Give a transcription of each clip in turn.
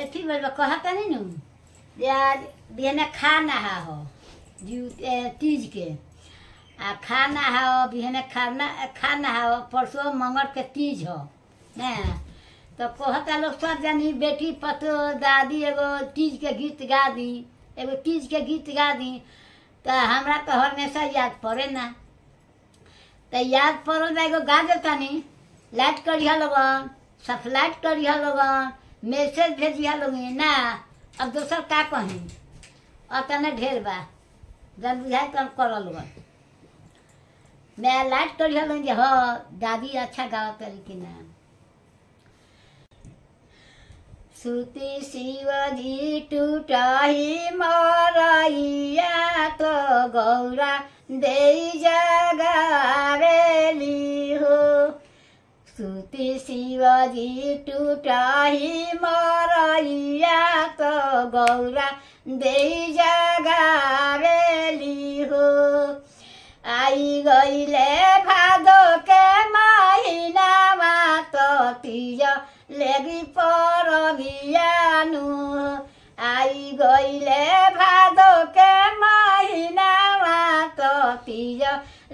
एथी बल कहता नहीं नु आज बिहने खा नहा हो तीज के आ खा नहा हो बिहने खा नहा हो परसों मंगल के तीज हो ना तो कहता लोग सब जानी बेटी पतो दादी एगो तीज के गीत गा दी एगो तीज के गीत गा दी तो हमरा तो हमेशा याद पड़े ना तो याद पड़ल एगो गा देता नहीं लाइट करिया लोगन सफलाइट करिया लोगन मैसेज भेजिया लोगन ना अब दोसर का कहीं अतने ढेर बा जब बुझाए तब कर लोगन मैं लाइट करिया लोगन जे हाँ दादी अच्छा गावत तरीके ना सुती शिवजी टूटही मरैया तो गौरा दे जगावेली हो सुती शिवजी टूटही मरैया तो गौरा दे जगावेली हो आई गईले भादो के महीनामा तो तीज लेगी पर बियानु आई गईले भादो के महीनामा तो तीज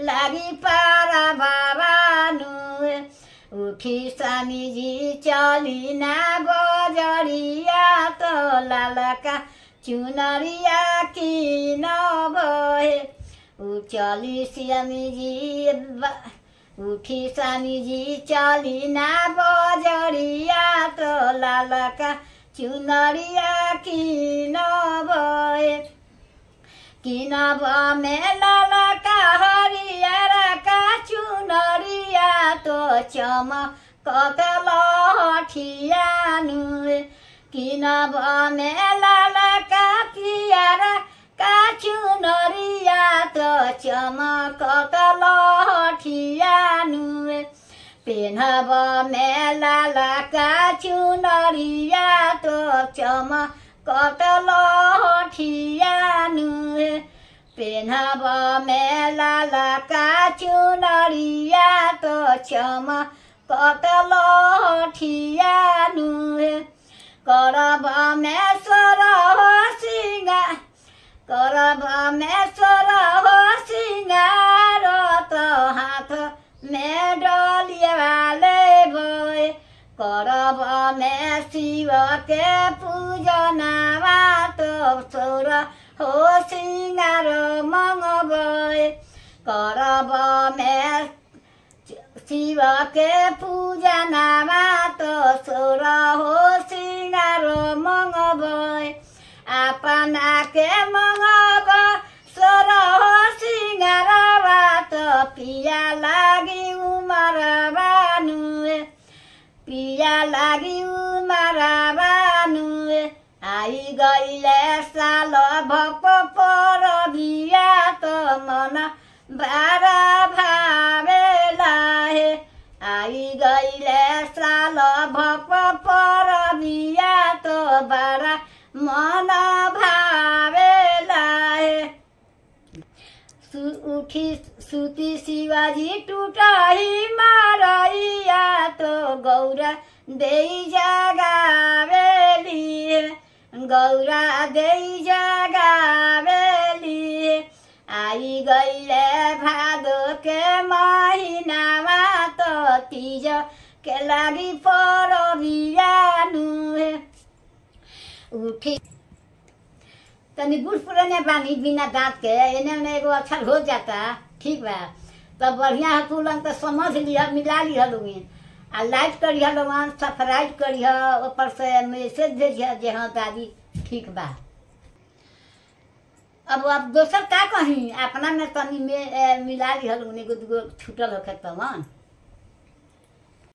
लागी पारा बाबानु उठी स्वामी जी चली ना बजरिया तो लालका चुनरिया की न बहे चली स्वामी जी उठी स्वामी जी चली ना बजरिया तो लालका चुनरिया की न बहे किनब में लालका हरियर का चुनरिया तो चमकत लहठियानु किनब में लालका पियर का चुनरिया तो चमकत लहठियानु पेन्हब में लालका चुनरिया तो चमकत लहठियानु पेन्हब में लालका चुनरिया तो चमकत लहठियानु करब में सोरह सिंगार करब में सोरह सिंगार तो हाथ में डलिया लेबै करब में शिव के पूजनावा तो सोरह हो सिंगार मंगबै करब में शिव के पूजनावा तो सोरह हो सिंगार मंगबै अपना के मंगब सोरह सिंगारवा तो पिया लागी उमरबानु पिया लागी उमरबानु आई गईले साल भप पर बिया तो मन बारा भावेला हे आई गईले साल भप पर बिया तो बारा मन भावेला हे उठी सुती शिवाजी टूटही मरैया तो गौरा दे जगावेली गौरा दे जगावेली आई गईले भादो के महीनामा तो तीज के लागी पर बियानु उठी तनी बूढ़ पुराने बानी बिना दांत के एने में एगो अक्षर हो जाता ठीक बा तब बढ़िया हतुलन तो समझ लिया मिला लिया लोगन आ लाइट करिया लोगन सफराइट करिया ऊपर से मैसेज भेजिया जे हाँ दादी ठीक बा अब दोसर का कहीं अपना में तनी में मिला लिया लोगन एगो दूगो छूटल होखे तमन